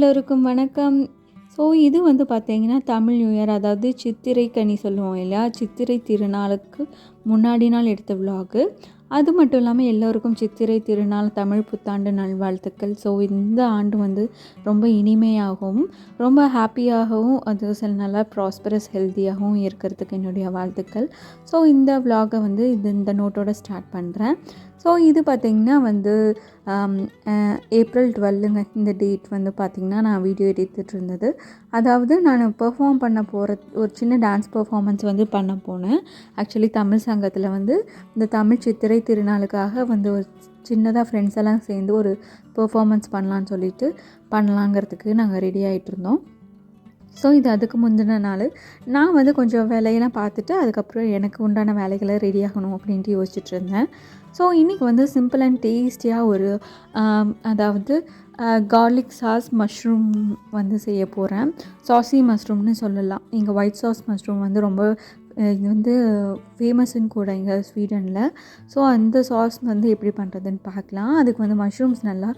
எல்லோருக்கும் வணக்கம். ஸோ இது வந்து பார்த்தீங்கன்னா, தமிழ் நியூ இயர் அதாவது சித்திரை கனி சொல்லுவோம் இல்லையா? சித்திரை திருநாளுக்கு முன்னாடி நாள் எடுத்த விலாகு. அது மட்டும் இல்லாமல் எல்லோருக்கும் சித்திரை திருநாள், தமிழ் புத்தாண்டு நல்வாழ்த்துக்கள். ஸோ இந்த ஆண்டு வந்து ரொம்ப இனிமையாகவும், ரொம்ப ஹாப்பியாகவும், அது சில நல்லா ப்ராஸ்பரஸ் ஹெல்த்தியாகவும் இருக்கிறதுக்கு என்னுடைய வாழ்த்துக்கள். ஸோ இந்த விலாகை வந்து இந்த நோட்டோட ஸ்டார்ட் பண்ணுறேன். ஸோ இது பார்த்திங்கன்னா வந்து ஏப்ரல் 12ங்க இந்த டேட் வந்து பார்த்திங்கன்னா நான் வீடியோ எடுத்துகிட்டு இருந்தது. அதாவது நான் பெர்ஃபார்ம் பண்ண போகிற ஒரு சின்ன டான்ஸ் பெர்ஃபார்மன்ஸ் வந்து பண்ண போனேன். ஆக்சுவலி தமிழ் சங்கத்தில் வந்து இந்த தமிழ் சித்திரை திருநாளுக்காக வந்து ஒரு சின்னதாக ஃப்ரெண்ட்ஸ் எல்லாம் சேர்ந்து ஒரு பெர்ஃபார்மன்ஸ் பண்ணலாங்கிறதுக்கு நாங்கள் ரெடி ஆகிட்டு இருந்தோம். ஸோ இது அதுக்கு முந்தின நாள் நான் வந்து கொஞ்சம் வேலையெல்லாம் பார்த்துட்டு அதுக்கப்புறம் எனக்கு உண்டான வேலைகளை ரெடி ஆகணும் அப்படின்ட்டு யோசிச்சுட்டு இருந்தேன். ஸோ இன்றைக்கி வந்து சிம்பிள் அண்ட் டேஸ்டியாக ஒரு அதாவது கார்லிக் சாஸ் மஷ்ரூம் வந்து செய்ய போகிறேன். சாஸி மஷ்ரூம்னு சொல்லலாம். இங்கே ஒயிட் சாஸ் மஷ்ரூம் வந்து ரொம்ப இது வந்து ஃபேமஸ்ன்னு கூட இங்கே ஸ்வீடனில். ஸோ அந்த சாஸ் வந்து எப்படி பண்ணுறதுன்னு பார்க்கலாம். அதுக்கு வந்து மஷ்ரூம்ஸ் நல்லா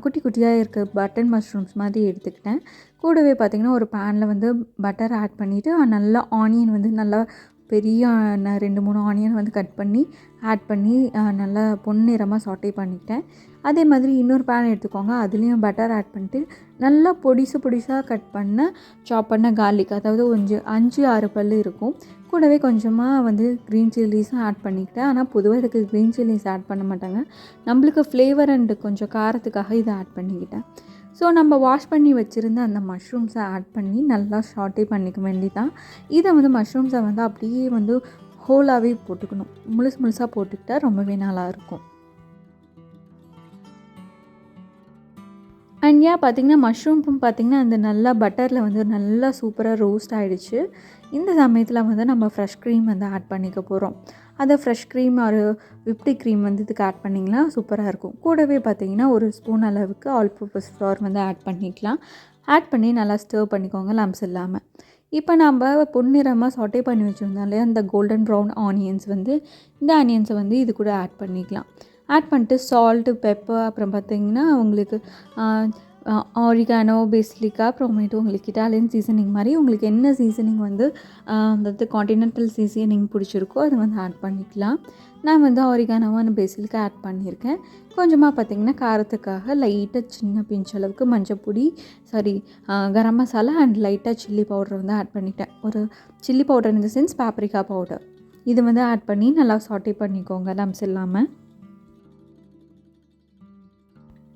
குட்டி குட்டியாக இருக்க பட்டன் மஷ்ரூம்ஸ் மாதிரி எடுத்துக்கிட்டேன். கூடவே பார்த்திங்கன்னா ஒரு பேனில் வந்து பட்டர் ஆட் பண்ணிவிட்டு நல்லா ஆனியன் வந்து நல்லா பெரிய 2-3 ஆனியன் வந்து கட் பண்ணி ஆட் பண்ணி நல்லா பொன்னிறமாக சாட்டே பண்ணிக்கிட்டேன். அதே மாதிரி இன்னொரு பேன் எடுத்துக்கோங்க. அதுலேயும் பட்டர் ஆட் பண்ணிட்டு நல்லா பொடிசாக கட் பண்ண சாப் பண்ண கார்லிக், அதாவது கொஞ்சம் 5-6 பல் இருக்கும். கூடவே கொஞ்சமாக வந்து க்ரீன் சில்லிஸும் ஆட் பண்ணிக்கிட்டேன். ஆனால் பொதுவாக இதுக்கு க்ரீன் சில்லிஸ் ஆட் பண்ண மாட்டாங்க. நம்மளுக்கு ஃப்ளேவர் அண்டு கொஞ்சம் காரத்துக்காக இதை ஆட் பண்ணிக்கிட்டேன். ஸோ நம்ம வாஷ் பண்ணி வச்சுருந்த அந்த மஷ்ரூம்ஸை ஆட் பண்ணி நல்லா சாட்டே பண்ணிக்க வேண்டியதான். இதை வந்து மஷ்ரூம்ஸை வந்து அப்படியே வந்து ஹோலாகவே போட்டுக்கணும். முழுசாக போட்டுக்கிட்டால் ரொம்பவே நல்லாயிருக்கும். அண்ட் பார்த்திங்கன்னா மஷ்ரூம்ப்பும் பார்த்திங்கன்னா அந்த நல்லா பட்டரில் வந்து நல்லா சூப்பராக ரோஸ்ட் ஆகிடுச்சு. இந்த சமயத்தில் வந்து நம்ம ஃப்ரெஷ் க்ரீம் வந்து ஆட் பண்ணிக்க போகிறோம். அதை ஃப்ரெஷ் க்ரீம் ஒரு விப்டி க்ரீம் வந்து இதுக்கு ஆட் பண்ணிங்கன்னா சூப்பராக இருக்கும். கூடவே பார்த்திங்கன்னா ஒரு ஸ்பூன் அளவுக்கு ஆல் பர்பஸ் ஃப்ளோர் வந்து ஆட் பண்ணிக்கலாம். ஆட் பண்ணி நல்லா ஸ்டர் பண்ணிக்கோங்க லம்ஸ் இல்லாமல். இப்போ நம்ம பொன்னிறமாக சாட்டே பண்ணி வச்சுருந்தாலே அந்த கோல்டன் ப்ரௌன் ஆனியன்ஸ் வந்து இந்த ஆனியன்ஸை வந்து இது கூட ஆட் பண்ணிக்கலாம். ஆட் பண்ணிட்டு சால்ட்டு, பெப்பர், அப்புறம் பார்த்திங்கன்னா உங்களுக்கு ஆரிகானோ, பேசிலிக்கா, அப்புறமேட்டு உங்களுக்கு இட்டாலியன் சீசனிங் மாதிரி உங்களுக்கு என்ன சீசனிங் வந்து அதாவது காண்டினென்டல் சீசனிங் பிடிச்சிருக்கோ அதை வந்து ஆட் பண்ணிக்கலாம். நான் வந்து ஆரிகானோவான பேசிலிக்கா ஆட் பண்ணியிருக்கேன். கொஞ்சமாக பார்த்திங்கன்னா காரத்துக்காக லைட்டாக சின்ன பிஞ்ச் அளவுக்கு மஞ்சப்பொடி, கரம் மசாலா அண்ட் லைட்டாக சில்லி பவுடர் வந்து ஆட் பண்ணிட்டேன். ஒரு சில்லி பவுடர் இந்த சென்ஸ் பாப்ரிகா பவுடர் இது வந்து ஆட் பண்ணி நல்லா சாட்டே பண்ணிக்கோங்க லம்ஸ் இல்லாமல்.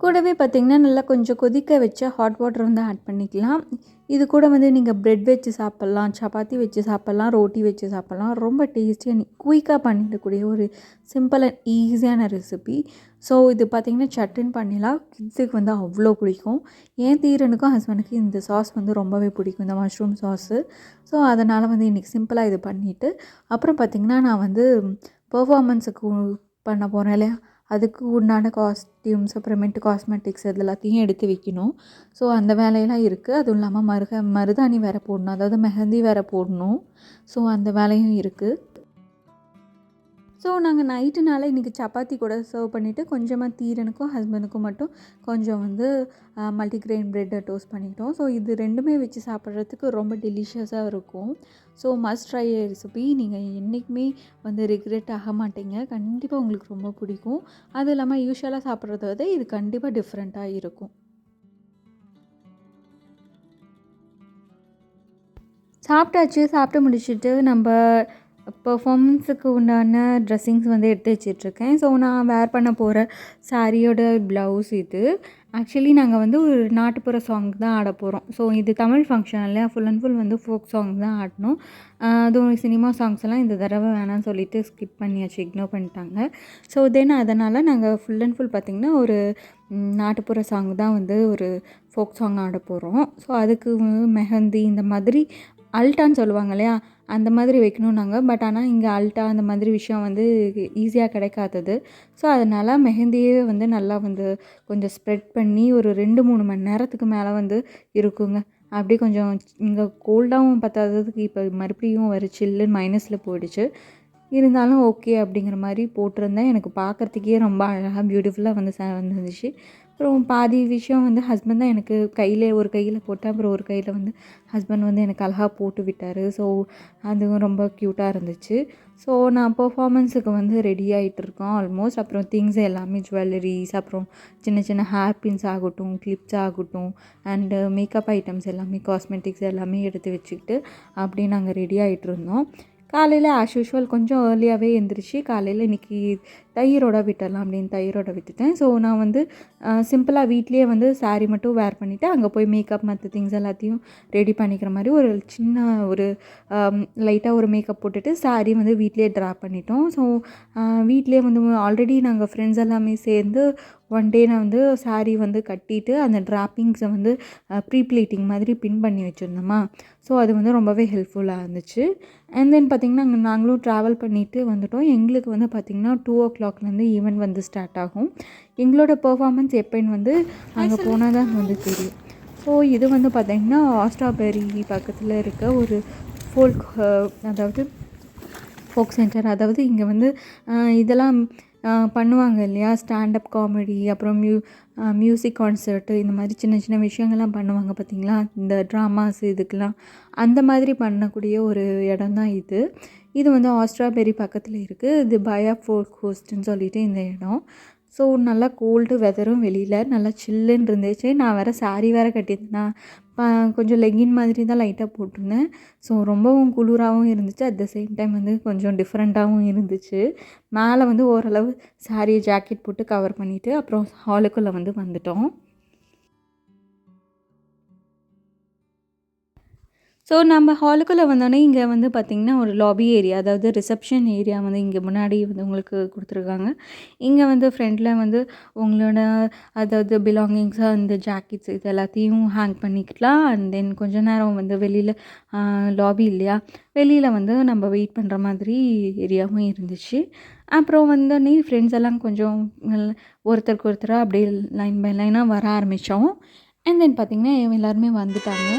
கூடவே பார்த்திங்கன்னா நல்லா கொஞ்சம் கொதிக்க வச்ச ஹாட் வாட்டர் வந்து ஆட் பண்ணிக்கலாம். இது கூட வந்து நீங்கள் ப்ரெட் வச்சு சாப்பிட்லாம், சப்பாத்தி வச்சு சாப்பிட்லாம், ரோட்டி வச்சு சாப்பிட்லாம். ரொம்ப டேஸ்டியாக குயிக்காக பண்ணிடக்கூடிய ஒரு சிம்பிள் அண்ட் ஈஸியான ரெசிபி. ஸோ இது பார்த்திங்கன்னா சட்டுன்னு பண்ணிடலாம். கிட்ஸுக்கு வந்து அவ்வளோ பிடிக்கும். என் தீரனுக்கும் ஹஸ்பண்டுக்கும் இந்த சாஸ் வந்து ரொம்பவே பிடிக்கும், இந்த மஷ்ரூம் சாஸு. ஸோ அதனால் வந்து இன்றைக்கி சிம்பிளாக இது பண்ணிவிட்டு அப்புறம் பார்த்திங்கன்னா நான் வந்து பெர்ஃபார்மன்ஸுக்கு பண்ண போகிறேன் இல்லையா, அதுக்கு உண்டான காஸ்டியூம்ஸ், அப்புறமேட்டு காஸ்மெட்டிக்ஸ் அது எல்லாத்தையும் எடுத்து வைக்கணும். ஸோ அந்த வேலையெல்லாம் இருக்குது. அதுவும் இல்லாமல் மருதாணி வேறு போடணும், அதாவது மெஹந்தி வேறு போடணும். ஸோ அந்த வேலையும் இருக்குது. ஸோ நாங்கள் நைட்டுனால இன்றைக்கி சப்பாத்தி கூட சர்வ் பண்ணிவிட்டு கொஞ்சமாக தீரனுக்கும் ஹஸ்பண்டுக்கும் மட்டும் கொஞ்சம் வந்து மல்டிக்ரெயின் ப்ரெட்டை டோஸ்ட் பண்ணிக்கிட்டோம். ஸோ இது ரெண்டுமே வச்சு சாப்பிட்றதுக்கு ரொம்ப டெலிஷியஸாக இருக்கும். So must try recipe. நீங்கள் என்றைக்குமே வந்து ரிக்ரெட் ஆக மாட்டீங்க. கண்டிப்பாக உங்களுக்கு ரொம்ப பிடிக்கும். அதுவும் இல்லாமல் யூஷுவலாக சாப்பிட்றத விட இது கண்டிப்பாக டிஃப்ரெண்ட்டாக இருக்கும். சாப்பிட்டு முடிச்சுட்டு நம்ம பெர்ஃபார்மன்ஸுக்கு உண்டான ட்ரெஸ்ஸிங்ஸ் வந்து எடுத்து வச்சிட்ருக்கேன். ஸோ நான் வேர் பண்ண போகிற சாரியோட ப்ளவுஸ் இது. ஆக்சுவலி நாங்கள் வந்து ஒரு நாட்டுப்புற சாங் தான் ஆட போகிறோம். ஸோ இது தமிழ் ஃபங்க்ஷன் இல்லையா, ஃபுல் அண்ட் ஃபுல் வந்து ஃபோக் சாங் தான் ஆடணும். அதுவும் சினிமா சாங்ஸ் எல்லாம் இந்த தடவை வேணாம்னு சொல்லிட்டு ஸ்கிப் பண்ணியாச்சு, இக்னோர் பண்ணிட்டாங்க. ஸோ தென் அதனால் நாங்கள் ஃபுல் அண்ட் ஃபுல் பார்த்திங்கன்னா ஒரு நாட்டுப்புற சாங் தான் வந்து ஒரு ஃபோக் சாங் ஆட போகிறோம். ஸோ அதுக்கு மெஹந்தி இந்த மாதிரி அல்டான்னு சொல்லுவாங்க இல்லையா, அந்த மாதிரி வைக்கணும் நாங்கள். பட் ஆனால் இங்கே அல்ட்டா அந்த மாதிரி விஷயம் வந்து ஈஸியாக கிடைக்காதது. ஸோ அதனால் மெஹந்தியே வந்து நல்லா வந்து கொஞ்சம் ஸ்ப்ரெட் பண்ணி ஒரு 2-3 மணி நேரத்துக்கு மேலே வந்து இருக்குங்க. அப்படியே கொஞ்சம் இங்கே கோல்டாகவும் பத்தாததுக்கு இப்போ மறுபடியும் ஒரு சில்லுன்னு மைனஸில் போயிடுச்சு. இருந்தாலும் ஓகே அப்படிங்கிற மாதிரி போட்டிருந்தேன். எனக்கு பார்க்குறதுக்கே ரொம்ப அழகாக பியூட்டிஃபுல்லாக வந்து வந்துருந்துச்சு. அப்புறம் பாதி விஷயம் வந்து ஹஸ்பண்ட் தான் எனக்கு ஒரு கையில் போட்டேன். அப்புறம் ஒரு கையில் வந்து ஹஸ்பண்ட் வந்து எனக்கு அழகாக போட்டு விட்டார். ஸோ அதுவும் ரொம்ப க்யூட்டாக இருந்துச்சு. ஸோ நான் பெர்ஃபார்மன்ஸுக்கு வந்து ரெடி ஆகிட்டுருக்கோம் ஆல்மோஸ்ட். அப்புறம் திங்ஸ் எல்லாமே ஜுவல்லரிஸ், அப்புறம் சின்ன சின்ன ஹேர் பின்ஸ் ஆகட்டும், கிளிப்ஸ் ஆகட்டும், அண்டு மேக்கப் ஐட்டம்ஸ் எல்லாமே, காஸ்மெட்டிக்ஸ் எல்லாமே எடுத்து வச்சுக்கிட்டு அப்படியே நாங்கள் ரெடி ஆகிட்டுருந்தோம். காலையில் ஆஸ் யூஷுவல் கொஞ்சம் ஏர்லியாகவே எழுந்திரிச்சு காலையில் இன்றைக்கி தயிரோட விட்டுடலாம் அப்படின்னு தயிரோட விட்டுட்டேன். ஸோ நான் வந்து சிம்பிளாக வீட்லேயே வந்து சாரீ மட்டும் வேர் பண்ணிவிட்டு அங்கே போய் மேக்கப் மற்ற திங்ஸ் எல்லாத்தையும் ரெடி பண்ணிக்கிற மாதிரி ஒரு சின்ன ஒரு லைட்டாக ஒரு மேக்கப் போட்டுட்டு சாரீ வந்து வீட்லேயே ட்ரா பண்ணிட்டோம். ஸோ வீட்லேயே வந்து ஆல்ரெடி நாங்கள் ஃப்ரெண்ட்ஸ் எல்லாமே சேர்ந்து ஒன் டே நான் வந்து சாரீ வந்து கட்டிட்டு அந்த ட்ராப்பிங்ஸை வந்து ப்ரீ ப்ளீட்டிங் மாதிரி பின் பண்ணி வச்சுருந்தோமா. ஸோ அது வந்து ரொம்பவே ஹெல்ப்ஃபுல்லாக இருந்துச்சு. அண்ட் தென் பார்த்திங்கன்னா நாங்களும் ட்ராவல் பண்ணிவிட்டு வந்துவிட்டோம். எங்களுக்கு வந்து பார்த்திங்கன்னா 2:00 ஈவெண்ட் வந்து ஸ்டார்ட் ஆகும். எங்களோட பெர்ஃபார்மன்ஸ் எப்போன்னு வந்து அங்கே போனால் தான் வந்து தெரியும். ஸோ இது வந்து பார்த்திங்கன்னா ஆஸ்ட்ராபெரி பக்கத்தில் இருக்க ஒரு அதாவது ஃபோக் சென்டர். அதாவது இங்கே வந்து இதெல்லாம் பண்ணுவாங்க இல்லையா, ஸ்டாண்டப் காமெடி, அப்புறம் மியூசிக் கான்சர்ட்டு, இந்த மாதிரி சின்ன சின்ன விஷயங்கள்லாம் பண்ணுவாங்க பார்த்திங்களா, இந்த ட்ராமாஸ் இதுக்கெலாம் அந்த மாதிரி பண்ணக்கூடிய ஒரு இடம் தான் இது. இது வந்து ஆஸ்ட்ராபெரி பக்கத்தில் இருக்குது. இது பயா ஃபோக் ஹோஸ்ட்டுன்னு சொல்லிட்டு இந்த இடம். ஸோ நல்லா கோல்டு வெதரும், வெளியில் நல்லா சில்லுன்னு இருந்துச்சு. நான் வேறு சாரீ வேறு கட்டியிருந்தேன். கொஞ்சம் லெகின் மாதிரி தான் லைட்டாக போட்டிருந்தேன். ஸோ ரொம்பவும் குளிராகவும் இருந்துச்சு, அட் த சேம் டைம் வந்து கொஞ்சம் டிஃப்ரெண்ட்டாகவும் இருந்துச்சு. மேலே வந்து ஓரளவு சாரீ ஜாக்கெட் போட்டு கவர் பண்ணிவிட்டு அப்புறம் ஹாலுக்குள்ளே வந்து வந்துட்டோம். ஸோ நம்ம ஹாலுக்குள்ளே வந்தோடனே இங்கே வந்து பார்த்திங்கன்னா ஒரு லாபி ஏரியா, அதாவது ரிசப்ஷன் ஏரியா வந்து இங்கே முன்னாடி வந்து உங்களுக்கு கொடுத்துருக்காங்க. இங்கே வந்து ஃப்ரண்டில் வந்து உங்களோட அதாவது பிலாங்கிங்ஸு, அந்த ஜாக்கெட்ஸ் இது எல்லாத்தையும் ஹேங் பண்ணிக்கலாம். அண்ட் தென் கொஞ்ச நேரம் வந்து வெளியில் லாபி இல்லையா, வெளியில் வந்து நம்ம வெயிட் பண்ணுற மாதிரி ஏரியாவும் இருந்துச்சு. அப்புறம் வந்தோடனே ஃப்ரெண்ட்ஸ் எல்லாம் கொஞ்சம் ஒருத்தருக்கு ஒருத்தராக அப்படியே லைன் பை லைனாக வர ஆரம்பித்தோம். அண்ட் தென் பார்த்திங்கன்னா எல்லாருமே வந்துட்டாங்க.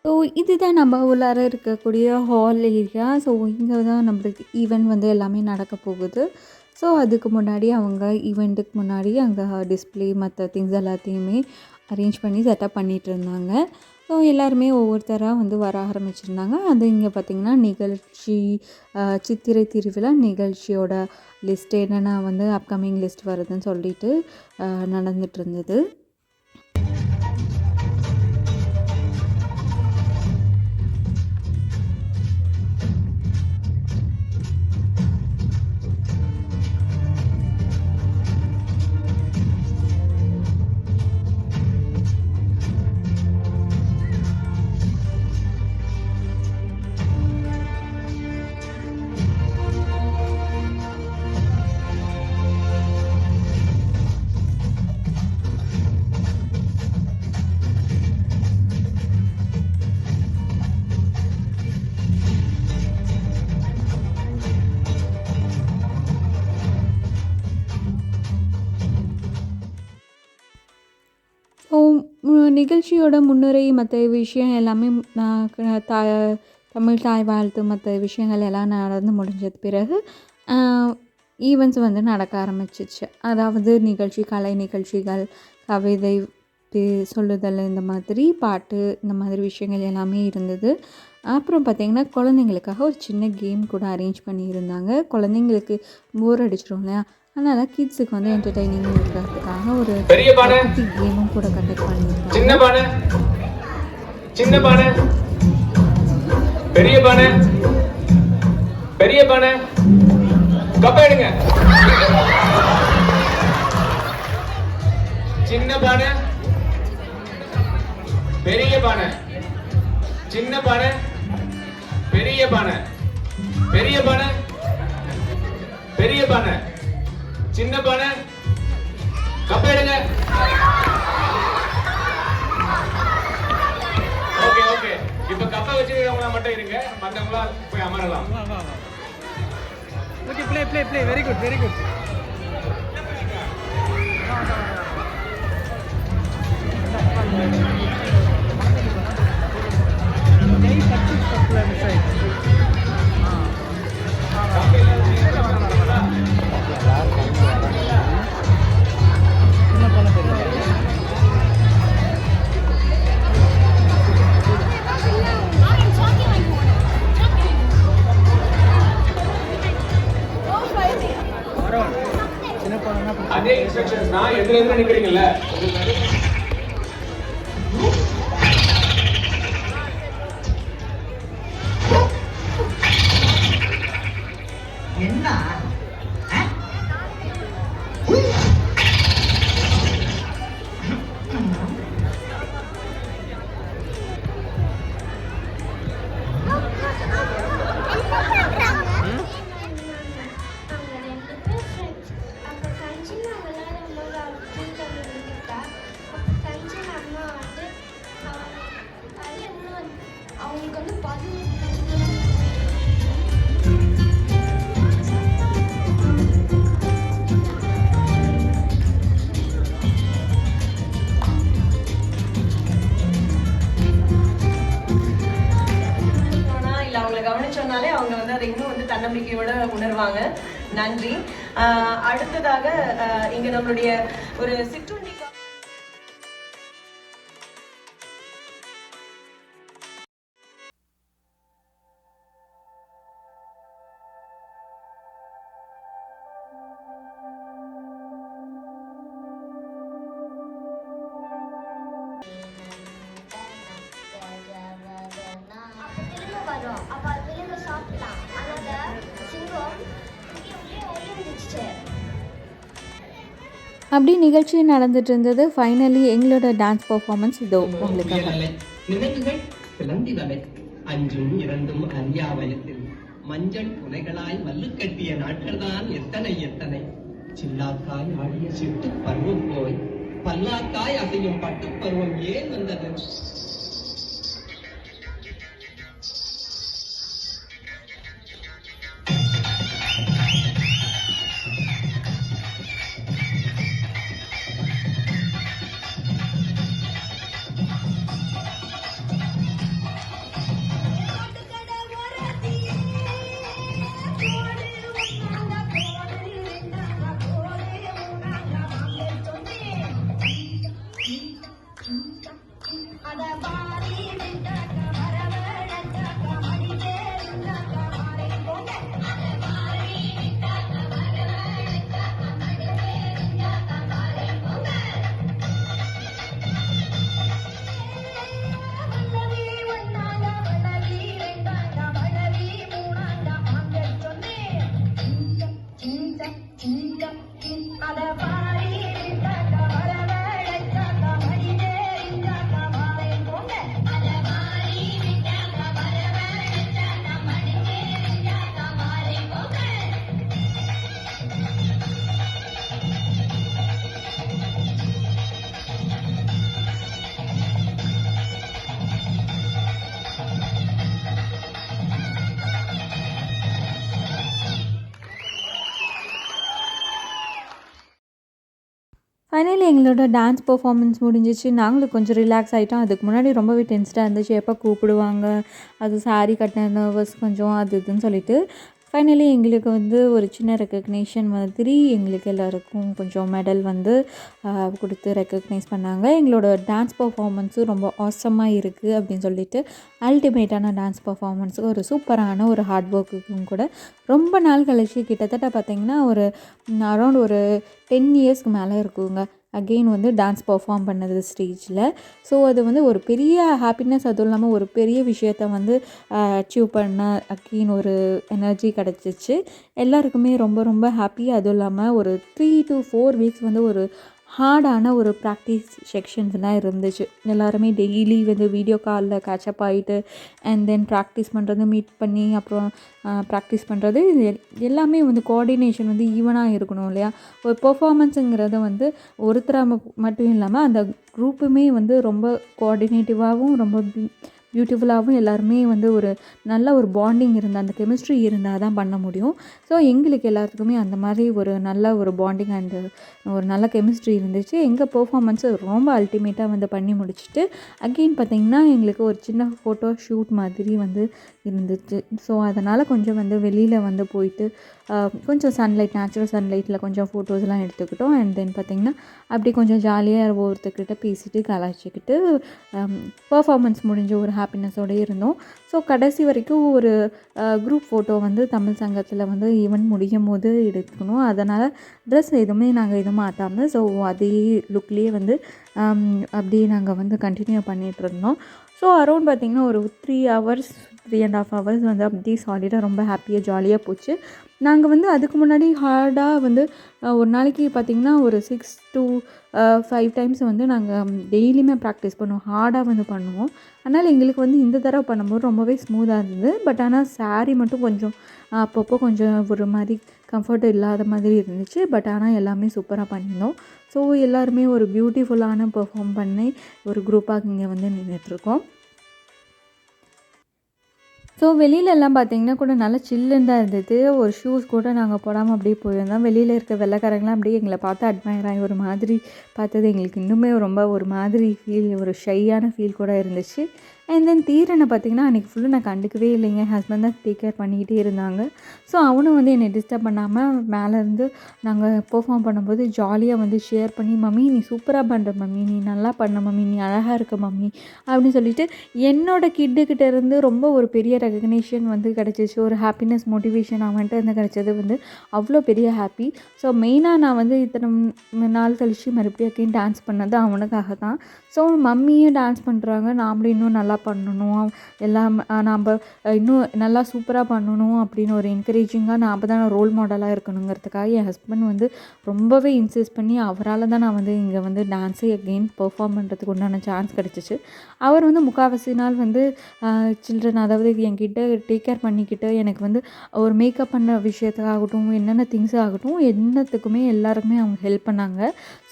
ஸோ இதுதான் நம்ம உள்ளார இருக்கக்கூடிய ஹால் ஏரியா. ஸோ இங்கே தான் நம்மளுக்கு ஈவெண்ட் வந்து எல்லாமே நடக்க போகுது. ஸோ அதுக்கு முன்னாடி அவங்க ஈவெண்ட்டுக்கு முன்னாடி அங்கே டிஸ்பிளே மற்ற திங்ஸ் எல்லாத்தையுமே அரேஞ்ச் பண்ணி செட்டப் பண்ணிகிட்டு இருந்தாங்க. ஸோ எல்லாருமே ஒவ்வொருத்தராக வந்து வர ஆரம்பிச்சிருந்தாங்க. அது இங்கே பார்த்திங்கன்னா நிகழ்ச்சி, சித்திரை திருவிழா நிகழ்ச்சியோட லிஸ்ட் என்னென்னா வந்து அப்கமிங் லிஸ்ட் வருதுன்னு சொல்லிட்டு நடந்துகிட்டு இருந்தது. ஸோ நிகழ்ச்சியோட முன்னுரை மற்ற விஷயம் எல்லாமே தமிழ் தாய் வாழ்த்து மற்ற விஷயங்கள் எல்லாம் நடந்து முடிஞ்சது பிறகு ஈவெண்ட்ஸ் வந்து நடக்க ஆரம்பிச்சிச்சு. அதாவது கலை நிகழ்ச்சிகள், கவிதை சொல்லுதல், இந்த மாதிரி பாட்டு, இந்த மாதிரி விஷயங்கள் எல்லாமே இருந்தது. அப்புறம் பார்த்திங்கன்னா குழந்தைங்களுக்காக ஒரு சின்ன கேம் கூட அரேஞ்ச் பண்ணியிருந்தாங்க. குழந்தைங்களுக்கு போர் அடிச்சிடும் இல்லையா, அதனால் கிட்ஸுக்கு வந்து என்டர்டெய்னிங்காக இருக்கிறதுக்காக ஒரு குட்டி கேமும் கூட கண்டக்ட் பண்ணியிருந்தாங்க. சின்ன பானை, சின்ன பானை, பெரிய பானை, பெரிய பானை, கப்ப எடுங்க. சின்ன பானை, பெரிய பானை, சின்ன பானை, பெரிய பானை, பெரிய பானை, பெரிய பானை, சின்ன பானை, கப்ப எடுங்க. Okay okay. இப்ப கப்பை வச்சிருக்கவங்களா மட்டும் இருங்க, மத்தவங்களா போய் அமரலாம். ஓகே, ப்ளே வெரி குட் அதே இன்ஸ்ட்ரக்ஷன்ஸ் தான் எதுல நிக்கிறீங்கல்ல. என்ன அவங்களுக்கு வந்து பதில் கவனிச்சோம்னாலே அவங்க வந்து அதை இன்னும் வந்து தன்னம்பிக்கையோட உணர்வாங்க. நன்றி. அடுத்ததாக இங்க நம்மளுடைய ஒரு சிற்றுண்டி வரும். அப்ப அது வெளியில சாப்பிடலாம். அதனால சிங்கம் இங்கே ஒளிஞ்சிச்சு. அப்படி நிகழ்ச்சி நடந்துட்டு இருந்தது. ஃபைனலி எங்களோட டான்ஸ் பர்ஃபார்மன்ஸ் இதோ உங்களுக்காக. நினைவுகள் பிளந்தினவை அஞ்சும் இரண்டும் அறியா வயத்தில் மஞ்சள் புனைகளாய் மல்லு கட்டிய நாட்கள் தான் எத்தனை எத்தனை. சில்லாக்காய் ஆடிய சிட்டு பருவம் போய் பல்லாக்காய் அசையும் பட்டு பருவம் ஏன் வந்தது? ஃபைனலி எங்களோட டான்ஸ் பர்ஃபார்மன்ஸ் முடிஞ்சிச்சு. நாங்களும் கொஞ்சம் ரிலாக்ஸ் ஆகிட்டோம். அதுக்கு முன்னாடி ரொம்பவே டென்ஸ்டாக இருந்துச்சு. எப்போ கூப்பிடுவாங்க, அது சாரீ கட்டின நர்வஸ் கொஞ்சம் அது இதுன்னு சொல்லிட்டு ஃபைனலி எங்களுக்கு வந்து ஒரு சின்ன ரெக்கக்னேஷன் மாதிரி எங்களுக்கு எல்லாருக்கும் கொஞ்சம் மெடல் வந்து கொடுத்து ரெக்கக்னைஸ் பண்ணாங்க. எங்களோட டான்ஸ் பர்ஃபார்மன்ஸும் ரொம்ப ஆசமாக இருக்குது அப்படின்னு சொல்லிட்டு அல்டிமேட்டான டான்ஸ் பர்ஃபார்மன்ஸுக்கு ஒரு சூப்பரான ஒரு ஹார்ட் ஒர்க்குக்கும் கூட ரொம்ப நாள் கழிச்சு கிட்டத்தட்ட பார்த்திங்கன்னா ஒரு அரௌண்ட் ஒரு 10 இயர்ஸ்க்கு மேலே இருக்குங்க அகெயின் வந்து டான்ஸ் பர்ஃபார்ம் பண்ணது ஸ்டேஜில். ஸோ அது வந்து ஒரு பெரிய ஹாப்பினஸ், அதுவும் இல்லாமல் ஒரு பெரிய விஷயத்த வந்து அச்சீவ் பண்ண அகெயின் ஒரு எனர்ஜி கிடச்சிச்சு. எல்லாருக்குமே ரொம்ப ரொம்ப ஹாப்பி. அதுவும் இல்லாமல் ஒரு 3 to 4 வீக்ஸ் வந்து ஒரு ஹார்டான ஒரு ப்ராக்டிஸ் செக்ஷன்ஸ்லாம் இருந்துச்சு. எல்லாருமே டெய்லி வந்து வீடியோ காலில் கேட்சப் ஆகிட்டு அண்ட் தென் ப்ராக்டிஸ் பண்ணுறது, மீட் பண்ணி அப்புறம் ப்ராக்டிஸ் பண்ணுறது, எல்லாமே வந்து கோஆர்டினேஷன் வந்து ஈவனாக இருக்கணும் இல்லையா. ஒரு பெர்ஃபார்மன்ஸுங்கிறது வந்து ஒருத்தராக மட்டும் இல்லாமல் அந்த குரூப்புமே வந்து ரொம்ப கோஆர்டினேட்டிவாகவும் ரொம்ப பியூட்டிஃபுல்லாகவும் எல்லாருமே வந்து ஒரு நல்ல ஒரு பாண்டிங் இருந்தால், அந்த கெமிஸ்ட்ரி இருந்தால் தான் பண்ண முடியும். ஸோ எங்களுக்கு எல்லாத்துக்குமே அந்த மாதிரி ஒரு நல்ல ஒரு பாண்டிங் அண்டு ஒரு நல்ல கெமிஸ்ட்ரி இருந்துச்சு. எங்கள் பெர்ஃபார்மன்ஸு ரொம்ப அல்டிமேட்டாக வந்து பண்ணி முடிச்சுட்டு அகெயின் பார்த்திங்கன்னா எங்களுக்கு ஒரு சின்ன ஃபோட்டோ ஷூட் மாதிரி வந்து இருந்துச்சு. ஸோ அதனால் கொஞ்சம் வந்து வெளியில் வந்து போயிட்டு கொஞ்சம் சன்லைட், நேச்சுரல் சன்லைட்டில் கொஞ்சம் ஃபோட்டோஸ்லாம் எடுத்துக்கிட்டோம். அண்ட் தென் பார்த்திங்கன்னா அப்படி கொஞ்சம் ஜாலியாக ஒருத்தர்கிட்ட பேசிட்டு கலாய்ச்சிக்கிட்டு பெர்ஃபார்மன்ஸ் முடிஞ்ச ஒரு ஹாப்பினஸோடு இருந்தோம். ஸோ கடைசி வரைக்கும் ஒரு குரூப் ஃபோட்டோ வந்து தமிழ் சங்கத்தில் வந்து ஈவெண்ட் முடியும் போது எடுக்கணும். அதனால் ட்ரெஸ் எதுவுமே நாங்கள் எதுவும் மாற்றாமல் ஸோ அதே லுக்லேயே வந்து அப்படியே நாங்கள் வந்து கண்டினியூ பண்ணிகிட்ருந்தோம். ஸோ அரௌண்ட் பார்த்திங்கன்னா ஒரு 3 hours 3.5 hours வந்து அப்படியே சாலிடாக ரொம்ப ஹாப்பியாக ஜாலியாக போச்சு. நாங்கள் வந்து அதுக்கு முன்னாடி ஹார்டாக வந்து ஒரு நாளைக்கு பார்த்திங்கன்னா ஒரு 6 to 5 times வந்து நாங்கள் டெய்லியுமே ப்ராக்டிஸ் பண்ணுவோம், ஹார்டாக வந்து பண்ணுவோம். அதனால் எங்களுக்கு வந்து இந்த தடவை பண்ணும்போது ரொம்பவே ஸ்மூத்தாக இருந்தது. பட் ஆனால் சாரீ மட்டும் கொஞ்சம் அப்பப்போ கொஞ்சம் ஒரு மாதிரி கம்ஃபர்ட் இல்லாத மாதிரி இருந்துச்சு. பட் ஆனால் எல்லாமே சூப்பராக பண்ணியிருந்தோம். ஸோ எல்லாருமே ஒரு பியூட்டிஃபுல்லான பெர்ஃபார்ம் பண்ணி ஒரு குரூப்பாக இங்கே வந்து நின்றுட்டுருக்கோம். ஸோ வெளியிலலாம் பார்த்திங்கன்னா கூட நல்லா சில்லுன்னு தான் இருந்தது. ஒரு ஷூஸ் கூட நாங்கள் போடாமல் அப்படியே போயிருந்தோம். வெளியில் இருக்க வெள்ளைக்காரங்களாம் அப்படியே எங்களை பார்த்து அட்மையர் ஆகி ஒரு மாதிரி பார்த்தது எங்களுக்கு இன்னுமே ரொம்ப ஒரு மாதிரி ஃபீல், ஒரு ஷையான ஃபீல் கூட இருந்துச்சு. அண்ட் தென் தீரனை பார்த்திங்கன்னா அன்றைக்கி ஃபுல்லாக நான் கண்டுக்கவே இல்லைங்க. ஹஸ்பண்ட் தான் டேக் கேர் பண்ணிக்கிட்டே இருந்தாங்க. ஸோ அவனும் வந்து என்னை டிஸ்டர்ப் பண்ணாமல் மேலேருந்து நாங்கள் பெர்ஃபார்ம் பண்ணும்போது ஜாலியாக வந்து ஷேர் பண்ணி, மம்மி நீ சூப்பராக பண்ணுற மம்மி, நீ நல்லா பண்ண மம்மி, நீ அழகாக இருக்க மம்மி அப்படின்னு சொல்லிட்டு என்னோடய கிட்டுக்கிட்ட இருந்து ரொம்ப ஒரு பெரிய ரெகக்னேஷன் வந்து கிடச்சிச்சு. ஒரு ஹாப்பினஸ், மோட்டிவேஷன் அவன்கிட்ட இருந்து கிடச்சது வந்து அவ்வளோ பெரிய ஹாப்பி. ஸோ மெயினாக நான் வந்து இத்தனை நாள் கழித்து மறுபடியும் அகைன் டான்ஸ் பண்ணது அவனுக்காக தான். ஸோ மம்மியும் டான்ஸ் பண்ணுறாங்க, நாமளும் இன்னும் நல்லா பண்ணணும், எல்லாம் நாம் இன்னும் நல்லா சூப்பராக பண்ணணும் அப்படின்னு ஒரு என்கரேஜிங்காக நான் தான் ரோல் மாடலாக இருக்கணுங்கிறதுக்காக என் ஹஸ்பண்ட் வந்து ரொம்பவே இன்சிஸ்ட் பண்ணி அவரால் தான் நான் வந்து இங்கே வந்து டான்ஸை அகெயின் பெர்ஃபார்ம் பண்ணுறதுக்கு உண்டான சான்ஸ் கிடச்சிச்சு. அவர் வந்து முக்கால்வாசி நாள் வந்து சில்ட்ரன், அதாவது என்கிட்ட டேக் கேர் பண்ணிக்கிட்டு எனக்கு வந்து ஒரு மேக்கப் பண்ண விஷயத்துக்காகட்டும், என்னென்ன திங்ஸ் ஆகட்டும், என்னத்துக்குமே எல்லாருக்குமே அவங்க ஹெல்ப் பண்ணாங்க.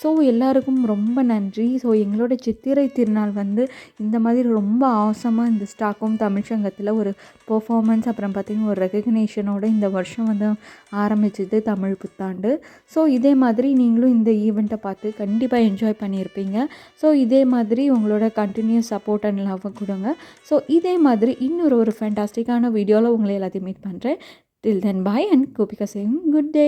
ஸோ எல்லாருக்கும் ரொம்ப நன்றி. ஸோ எங்களோட சித்திரை திருநாள் வந்து இந்த மாதிரி ரொம்ப ஆசமாக இந்த ஸ்டாக்ஹோம் தமிழ்ச்சங்கத்தில் ஒரு பெர்ஃபார்மன்ஸ், அப்புறம் பார்த்திங்கன்னா ஒரு ரெகக்னேஷனோட இந்த வருஷம் வந்து ஆரம்பிச்சது தமிழ் புத்தாண்டு. ஸோ இதே மாதிரி நீங்களும் இந்த ஈவெண்ட்டை பார்த்து கண்டிப்பாக என்ஜாய் பண்ணியிருப்பீங்க. ஸோ இதே மாதிரி உங்களோட கண்டினியூஸ் சப்போர்ட் அண்ட் லவ் கொடுங்க. ஸோ இதே மாதிரி இன்னொரு ஃபேண்டாஸ்டிக்கான வீடியோவில் உங்களை எல்லாத்தையும் மீட் பண்ணுறேன். Till then bye and Gopika saying good day.